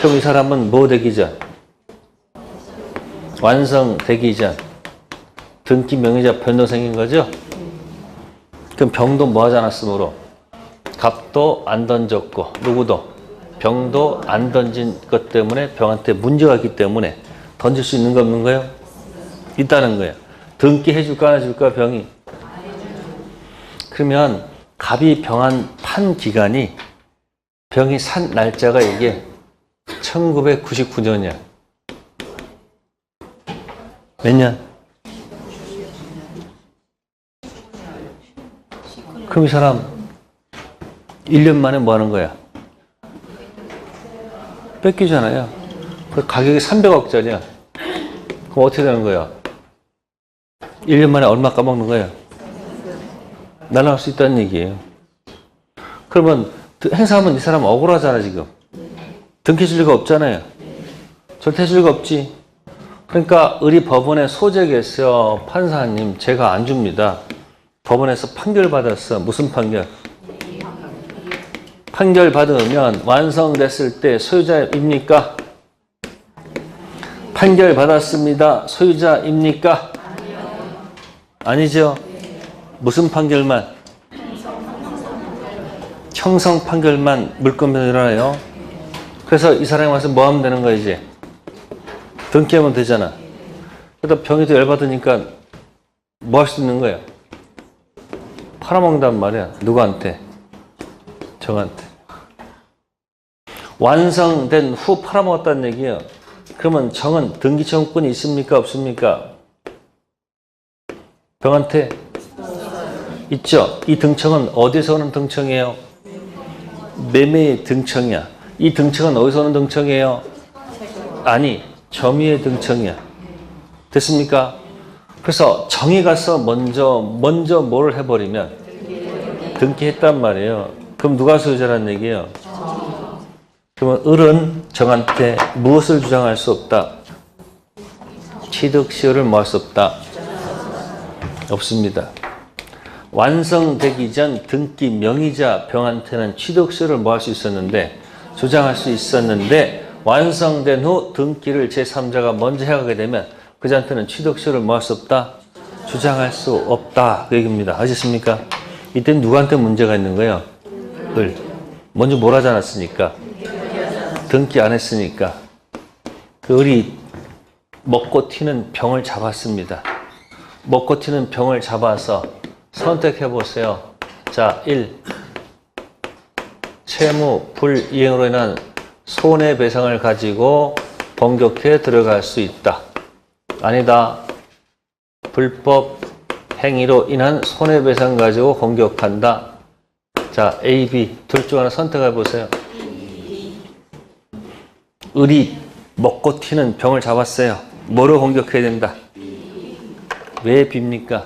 그럼 이 사람은 뭐 되기 전? 완성되기 전 등기 명의자 변동생긴 거죠? 그럼 병도 뭐 하지 않았으므로 갑도 안 던졌고 누구도 병도 안 던진 것 때문에 병한테 문제가 있기 때문에 던질 수 있는 거 없는 거예요? 있다는 거예요. 등기 해줄까 안 해줄까 병이? 그러면 갑이 병한 판 기간이 병이 산 날짜가 이게 1999년이야. 몇 년? 그럼 이 사람 1년 만에 뭐 하는 거야? 뺏기잖아요. 그 가격이 300억짜리야. 그럼 어떻게 되는 거야? 1년 만에 얼마 까먹는 거야? 날아갈 수 있다는 얘기예요. 그러면 행사하면 이 사람 억울하잖아 지금. 등기해줄 리가 없잖아요. 절대 해줄 리가 없지. 그러니까 우리 법원에 소재겠어요. 판사님 제가 안 줍니다. 법원에서 판결 받았어. 무슨 판결? 판결 받으면 완성됐을 때 소유자입니까? 판결 받았습니다. 소유자입니까? 아니죠. 무슨 판결만? 형성 판결만 물권변이 일어나요. 그래서 이 사람이 와서 뭐 하면 되는 거야 이제? 등기하면 되잖아. 그러다 병이 또 열받으니까 뭐 할 수 있는 거야? 팔아먹는단 말이야. 누구한테? 정한테. 완성된 후 팔아먹었다는 얘기예요. 그러면 정은 등기청구권이 있습니까? 없습니까? 병한테? 있죠. 이 등청은 어디서 오는 등청이에요? 매매의 등청이야. 이 등청은 어디서 오는 등청이에요? 아니, 점유의 등청이야. 됐습니까? 그래서 정이 가서 먼저 뭐를 해버리면 등기했단 말이에요. 그럼 누가 소유자라는 얘기예요? 그러면 을은 정한테 무엇을 주장할 수 없다? 취득시효를 뭐 할 수 없다? 없습니다. 완성되기 전 등기 명의자 병한테는 취득시효를 뭐 할 수 있었는데 주장할 수 있었는데 완성된 후 등기를 제3자가 먼저 해가게 되면 그자한테는 취득시효를 뭐 할 수 없다? 주장할 수 없다. 그 얘기입니다. 아셨습니까? 이때는 누구한테 문제가 있는 거예요? 을. 먼저 뭘 하지 않았으니까. 등기 안 했으니까. 그 을이 먹고 튀는 병을 잡았습니다. 먹고 튀는 병을 잡아서 선택해 보세요. 자, 1. 채무 불이행으로 인한 손해배상을 가지고 공격해 들어갈 수 있다. 아니다. 불법 행위로 인한 손해배상 가지고 공격한다. 자, A, B 둘 중 하나 선택해 보세요. 을이 먹고 튀는 병을 잡았어요. 뭐로 공격해야 된다? 왜 B입니까?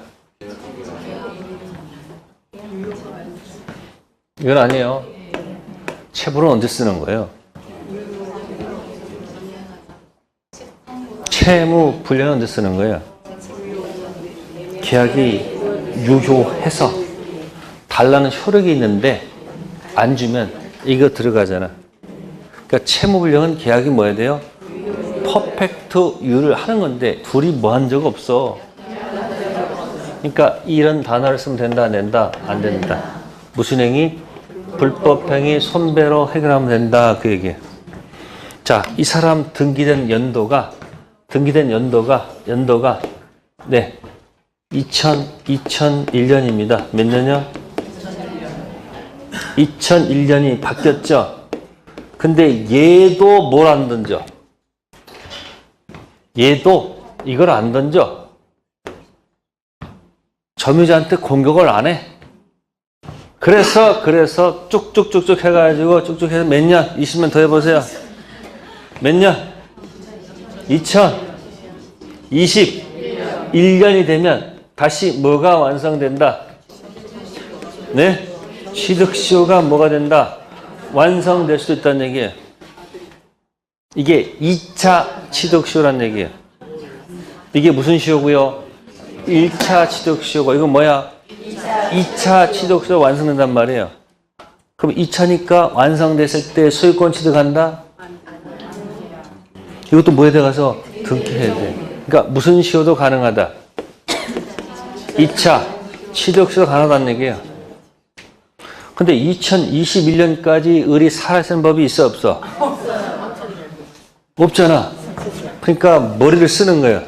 이건 아니에요. 채무는 언제 쓰는 거예요? 채무 불량은 언제 쓰는 거예요? 계약이 유효해서 달라는 효력이 있는데 안 주면 이거 들어가잖아. 그러니까 채무 불량은 계약이 뭐 해야 돼요? 퍼펙트 유를 하는 건데 둘이 뭐 한 적 없어. 그러니까 이런 단어를 쓰면 된다, 안 된다? 안 된다. 무슨 행위? 불법 행위 손배로 해결하면 된다. 그 얘기예요. 자, 이 사람 등기된 연도가 네 2001년입니다. 몇 년이요? 2001년이 바뀌었죠. 근데 얘도 뭘 안 던져? 얘도 이걸 안 던져. 점유자한테 공격을 안 해. 그래서 쭉쭉쭉쭉 해가지고 쭉쭉 해서 몇 년? 20년 더 해보세요. 몇 년? 2021년이 되면 다시 뭐가 완성된다? 네? 취득시효가 뭐가 된다? 완성될 수도 있다는 얘기예요. 이게 2차 취득시효라는 얘기예요. 이게 무슨 시효고요? 1차 취득시효고 이건 뭐야? 2차 취득시효가 완성된단 말이에요. 그럼 2차니까 완성됐을 때 소유권 취득한다? 이것도 뭐에 들어가서 등기해야 돼. 그러니까 무슨 시효도 가능하다. 2차 취득시효도 가능하다는 얘기예요. 근데 2021년까지 을이 살아있는 법이 있어 없어? 없잖아. 그러니까 머리를 쓰는 거예요.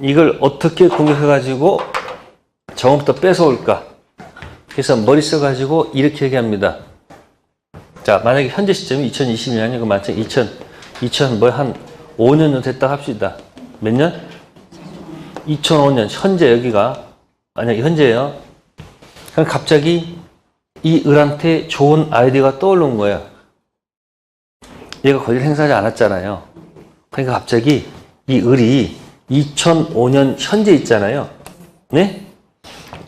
이걸 어떻게 공격해가지고 정업부터 뺏어올까? 그래서 머리 써가지고 이렇게 얘기합니다. 자, 만약에 현재 시점이 2022년이고 만약 2000 뭐 한 5년 정도 됐다 합시다. 몇 년? 2005년. 현재 여기가 만약에 현재예요. 그럼 갑자기 이 을한테 좋은 아이디어가 떠오른 거예요. 얘가 권리를 행사하지 않았잖아요. 그러니까 갑자기 이 을이 2005년 현재 있잖아요. 네?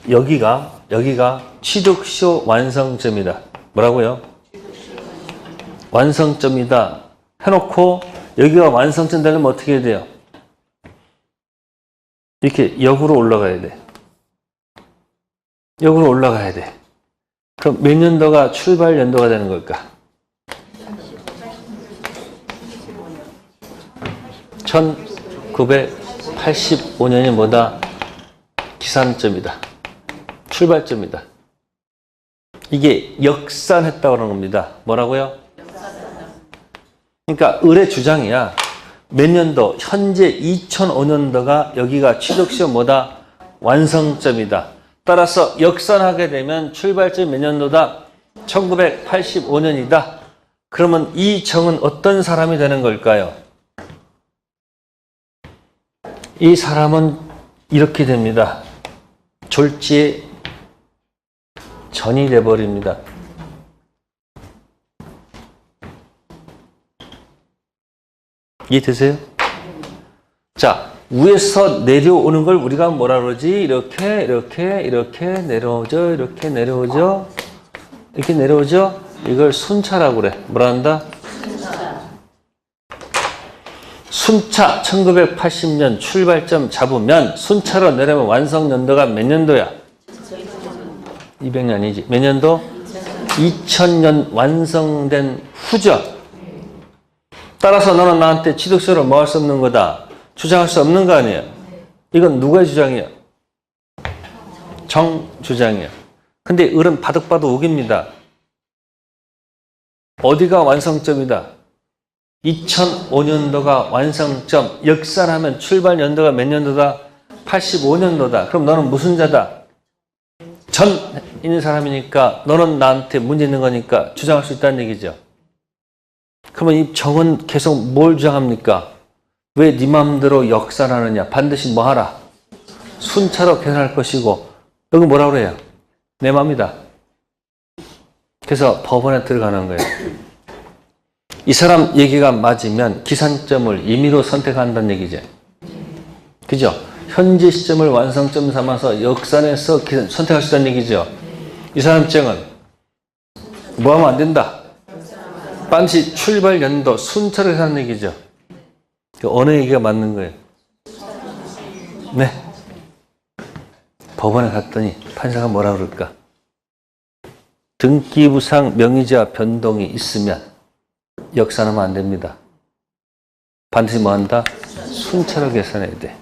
여기가 취득시효 완성점이다. 뭐라고요? 완성점이다. 해놓고 여기가 완성점 되려면 어떻게 해야 돼요? 이렇게 역으로 올라가야 돼. 역으로 올라가야 돼. 그럼 몇 년도가 출발 연도가 되는 걸까? 1985년이 뭐다? 기산점이다. 출발점이다. 이게 역산했다고 하는 겁니다. 뭐라고요? 그러니까 을의 주장이야. 몇 년도? 현재 2005년도가 여기가 취득시효 뭐다? 완성점이다. 따라서 역산하게 되면 출발점 몇 년도다? 1985년이다. 그러면 이 정은 어떤 사람이 되는 걸까요? 이 사람은 이렇게 됩니다. 졸지의 전이 돼버립니다. 이해되세요? 자, 위에서 내려오는 걸 우리가 뭐라 그러지? 이렇게 내려오죠. 이렇게 내려오죠. 이렇게 내려오죠. 이걸 순차라고 그래. 뭐라 한다? 순차 1980년 출발점 잡으면 순차로 내려면 완성 연도가 몇 년도야? 200년이지. 몇 년도? 2000년 완성된 후죠. 따라서 너는 나한테 취득세를 뭐 할 수 없는 거다? 주장할 수 없는 거 아니에요? 이건 누구의 주장이야? 정 주장이야. 근데 을은 바득바득 우깁니다. 어디가 완성점이다? 2005년도가 완성점. 역산하면 출발 연도가 몇 년도다? 85년도다. 그럼 너는 무슨 자다? 전 있는 사람이니까 너는 나한테 문제 있는 거니까 주장할 수 있다는 얘기죠. 그러면 이 정은 계속 뭘 주장합니까? 왜 네 마음대로 역산하느냐? 반드시 뭐 하라? 순차로 계산할 것이고. 여기 뭐라 그래요? 내 마음이다. 그래서 법원에 들어가는 거예요. 이 사람 얘기가 맞으면 기산점을 임의로 선택한다는 얘기죠. 그죠? 현재 시점을 완성점 삼아서 역산해서 선택할 수 있다는 얘기죠. 이 사람 증은 뭐 하면 안 된다? 반드시 출발 연도 순차로 계산하는 얘기죠. 어느 얘기가 맞는 거예요? 네. 법원에 갔더니 판사가 뭐라 그럴까? 등기부상 명의자 변동이 있으면 역산하면 안 됩니다. 반드시 뭐 한다? 순차로 계산해야 돼.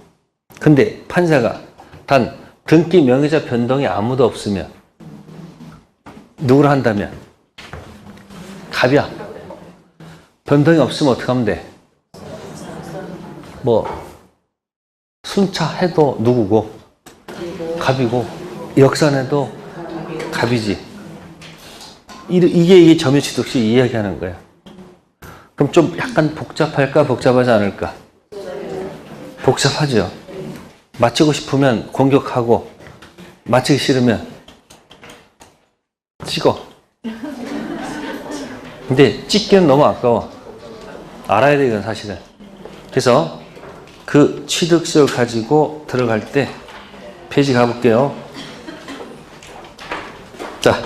근데 판사가 단 등기 명의자 변동이 아무도 없으면 누구를 한다면? 갑이야. 변동이 없으면 어떻게 하면 돼? 뭐 순차해도 누구고? 갑이고 역산해도 갑이지. 이게 점유취득시 이야기하는 거야. 그럼 좀 약간 복잡할까? 복잡하지 않을까? 복잡하죠. 맞추고 싶으면 공격하고 맞추기 싫으면 찍어. 근데 찍기는 너무 아까워. 알아야 돼, 이건 사실은. 그래서 그 취득시를 가지고 들어갈 때 페이지 가볼게요. 자,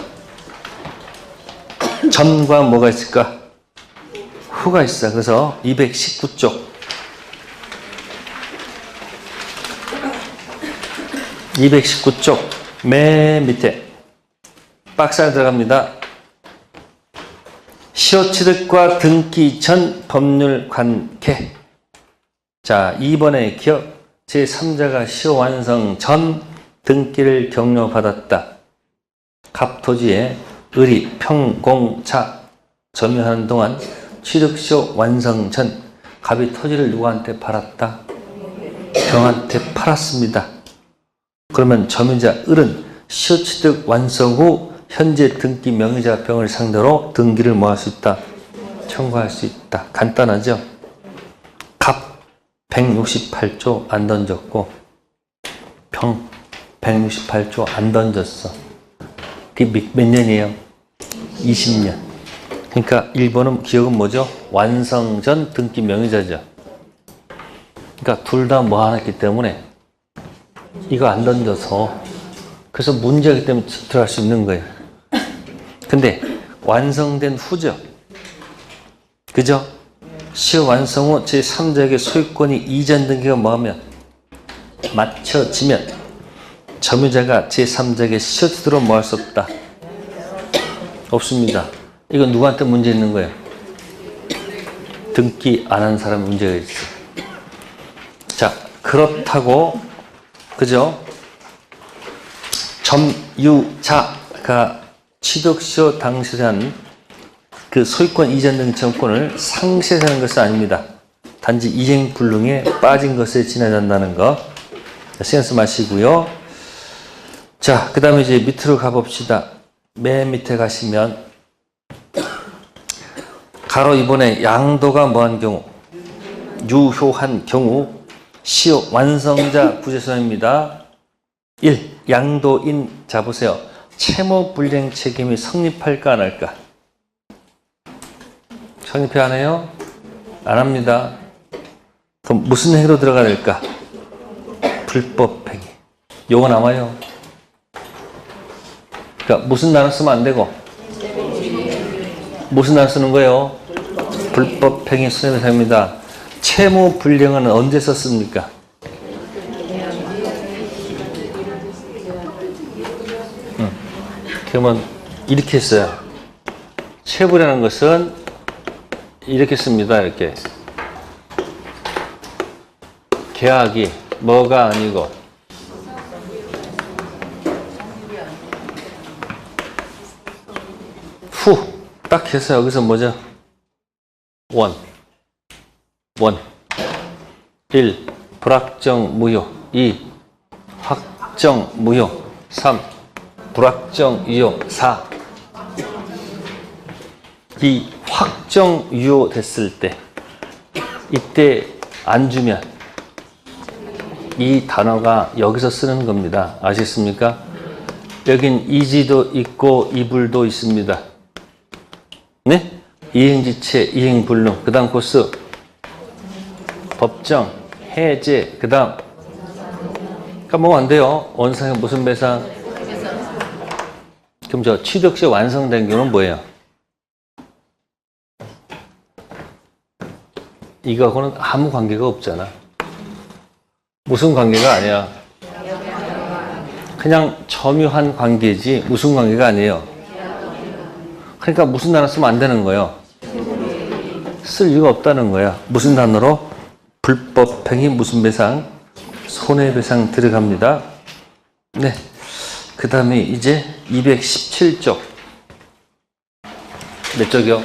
전과 뭐가 있을까? 후가 있어. 그래서 219쪽. 219쪽 맨 밑에 박스 안에 들어갑니다. 시효 취득과 등기 전 법률 관계. 자, 2번의 기억. 제3자가 시효 완성 전 등기를 격려받았다. 갑 토지에 을이 평공차 점유하는 동안 취득시효 완성 전 갑이 토지를 누구한테 팔았다? 병한테 팔았습니다. 그러면 점유자 을은 시효 취득 완성 후 현재 등기 명의자 병을 상대로 등기를 뭐 할 수 있다? 청구할 수 있다. 간단하죠? 갑 168조 안 던졌고 병 168조 안 던졌어. 그게 몇 년이에요? 20년. 그러니까 1번은 기억은 뭐죠? 완성 전 등기 명의자죠. 그러니까 둘 다 뭐 하나 했기 때문에 이거 안 던져서 그래서 문제이기 때문에 들어갈 수 있는 거예요. 근데 완성된 후죠. 그죠? 시효 완성 후 제3자에게 소유권이 이전 등기가 뭐하면 맞춰지면 점유자가 제3자에게 시효 취득으로 뭐 할 수 없다? 없습니다. 이건 누구한테 문제 있는 거예요? 등기 안 한 사람 문제가 있어. 자, 그렇다고 그죠? 점유자가 취득시효 당시한 그 소유권 이전 등기 청구권을 상실하는 것은 아닙니다. 단지 이행불능에 빠진 것에 지나간다는 거 신경 쓰지 마시고요. 자, 그 다음에 이제 밑으로 가봅시다. 맨 밑에 가시면 가로 2번에 양도가 뭐한 경우 유효한 경우 시효 완성자 부재소입니다. 1. 양도인. 자 보세요. 채무 불이행 책임이 성립할까 안 할까? 성립해 안 해요? 안 합니다. 그럼 무슨 행위로 들어가야 될까? 불법 행위. 요거 남아요. 그러니까 무슨 단어 쓰면 안 되고 무슨 단어 쓰는 거예요? 불법 행위 성립 됩니다. 채무 불이행은 언제 썼습니까? 그러면 이렇게 써요. 채무라는 것은 이렇게 씁니다. 이렇게 계약이 뭐가 아니고 후 딱 해서 여기서 뭐죠? 원 1. 불확정 무효 2. 확정 무효 3. 불확정 유효 4. 이 확정 유효 됐을 때 이때 안 주면 이 단어가 여기서 쓰는 겁니다. 아시겠습니까? 여긴 이지도 있고 이불도 있습니다. 네? 이행지체, 이행불능, 그 다음 코스 법정, 해제, 그 다음 까먹으면 안 돼요. 원상의 무슨 배상? 그럼 저 취득시 완성된 경우는 뭐예요? 이거하고는 아무 관계가 없잖아. 무슨 관계가 아니야. 그냥 점유한 관계지 무슨 관계가 아니에요. 그러니까 무슨 단어 쓰면 안 되는 거예요. 쓸 이유가 없다는 거야. 무슨 단어로? 불법행위 무슨 배상? 손해배상 들어갑니다. 네. 그 다음에 이제 217쪽. 몇 쪽이요?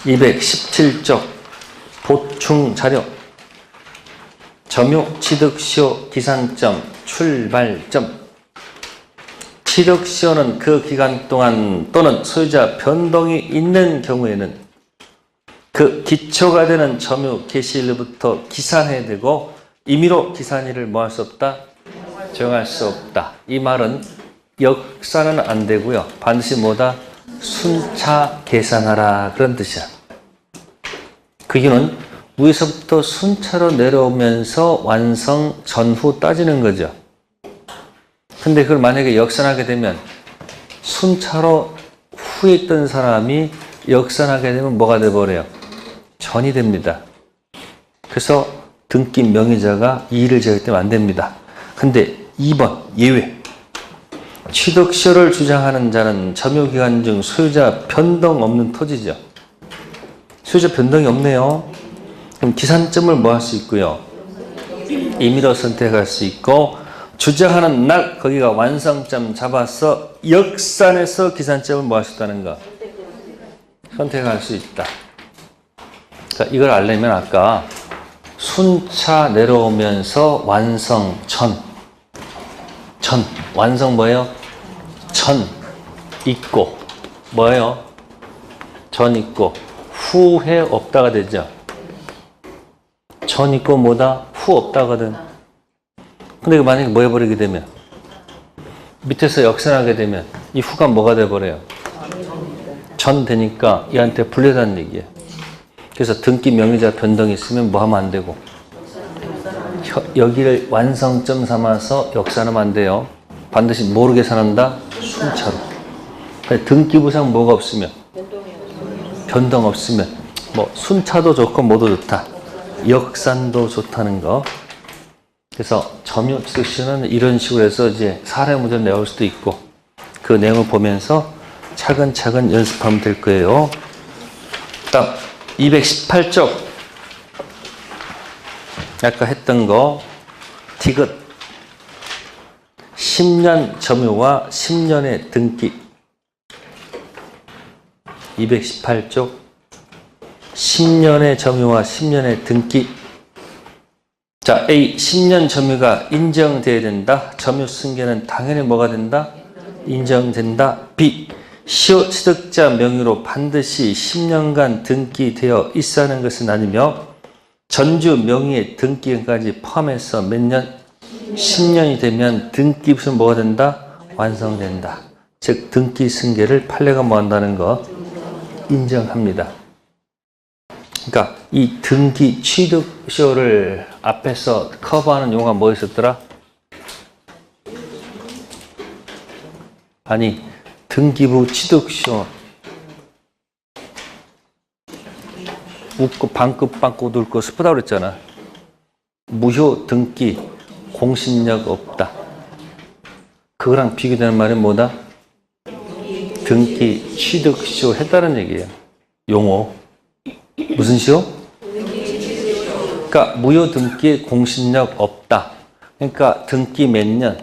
217쪽. 보충 자료. 점유 취득시효 기산점 출발점. 취득시효는 그 기간 동안 또는 소유자 변동이 있는 경우에는 그 기초가 되는 점유 개시일로부터 기산해야 되고 임의로 기산일을 뭐 할 수 없다? 정할 수 없다. 이 말은 역사는 안 되고요. 반드시 뭐다? 순차 계산하라 그런 뜻이야. 그 이유는 위에서부터 순차로 내려오면서 완성 전후 따지는 거죠. 근데 그걸 만약에 역산하게 되면 순차로 후에 있던 사람이 역산하게 되면 뭐가 돼버려요? 전이 됩니다. 그래서 등기 명의자가 이의를 제기하면 안 됩니다. 근데 2번 예외. 취득시효를 주장하는 자는 점유기간 중 소유자 변동 없는 토지죠. 소유자 변동이 없네요. 그럼 기산점을 뭐 할 수 있고요? 임의로 선택할 수 있고, 주장하는 날 거기가 완성점 잡아서 역산해서 기산점을 뭐 할 수 있다는 거? 선택할 수 있다. 그러니까 이걸 알려면 아까 순차 내려오면서 완성 완성 뭐예요? 전 있고 뭐예요? 전 있고 후회 없다가 되죠. 전 있고 뭐다? 후 없다거든. 근데 이거 만약에 뭐 해버리게 되면 밑에서 역산하게 되면 이 후가 뭐가 돼버려요? 전 되니까 얘한테 불리하다는 얘기예요. 그래서 등기 명의자 변동이 있으면 뭐 하면 안 되고 여기를 완성점 삼아서 역산하면 안 돼요. 반드시 뭐로 계산한다? 순차로. 등기부상 뭐가 없으면 변동 없으면 뭐 순차도 좋고 뭐도 좋다. 역산도 좋다는 거. 그래서 점유 취득시효는 이런 식으로 해서 이제 사례 문제를 내올 수도 있고 그 내용을 보면서 차근차근 연습하면 될 거예요. 다음 218쪽 아까 했던 거 디귿 10년 점유와 10년의 등기 218쪽 10년의 점유와 10년의 등기. 자, A 10년 점유가 인정돼야 된다. 점유 승계는 당연히 뭐가 된다? 인정된다. B 시효 취득자 명의로 반드시 10년간 등기되어 있어야 하는 것은 아니며 전주 명의의 등기까지 포함해서 몇 년? 10년이 되면 등기부는 뭐가 된다? 완성된다. 즉 등기 승계를 판례가 뭐 한다는 거? 인정합니다. 그러니까 이 등기 취득시효를 앞에서 커버하는 용어가 뭐 있었더라? 아니 등기부 취득시효 웃고 방긋 웃을 거 스프다고 그랬잖아. 무효 등기 공신력 없다. 그거랑 비교되는 말이 뭐다? 등기 취득시효 했다는 얘기예요. 용어 무슨 시효? 그러니까 무효 등기에 공신력 없다. 그러니까 등기 몇 년?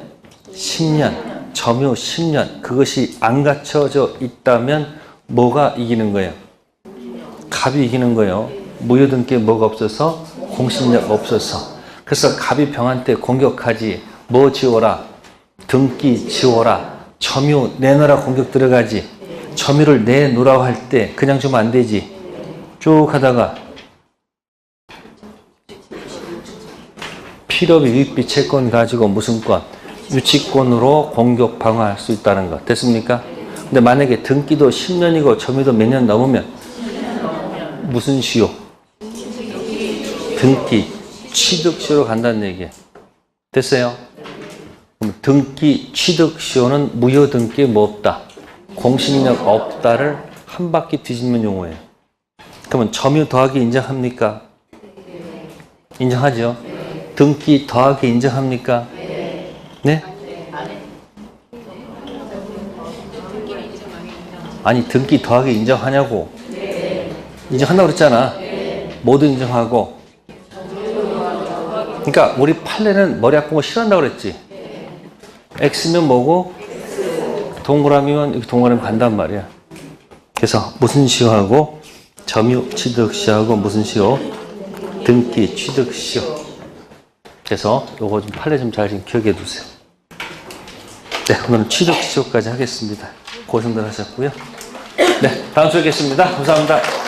10년. 점유 10년. 그것이 안 갖춰져 있다면 뭐가 이기는 거예요? 갑이 이기는 거예요. 무효 등기에 뭐가 없어서? 공신력 없어서. 그래서 갑이 병한테 공격하지. 뭐 지워라? 등기 지워라. 점유 내놓으라 공격 들어가지. 점유를 내놓으라고 할 때 그냥 주면 안 되지. 쭉 하다가 필요비 유익비 채권 가지고 무슨 권? 유치권으로 공격 방어할 수 있다는 거. 됐습니까? 근데 만약에 등기도 10년이고 점유도 몇 년 넘으면 무슨 시효? 등기 취득시효로 간다는 얘기예요. 됐어요? 그럼 등기 취득시효는 무효 등기에 뭐 없다? 공신력 없다를 한 바퀴 뒤집는 용어예요. 그러면 점유 더하기 인정합니까? 인정하죠? 등기 더하기 인정합니까? 네? 아니 등기 더하기 인정하냐고. 인정한다고 그랬잖아. 모두 인정하고. 그러니까 우리 판례는 머리 아픈 거 싫어한다고 그랬지. X면 뭐고? 동그라미면 이렇게 동그라미 간단 말이야. 그래서 무슨 시효하고 점유 취득시효하고 무슨 시효? 등기 취득시효. 그래서 요거 좀 판례 좀 잘 기억해 두세요. 네, 오늘은 취득시효까지 하겠습니다. 고생들 하셨고요. 네, 다음 주에 뵙겠습니다. 감사합니다.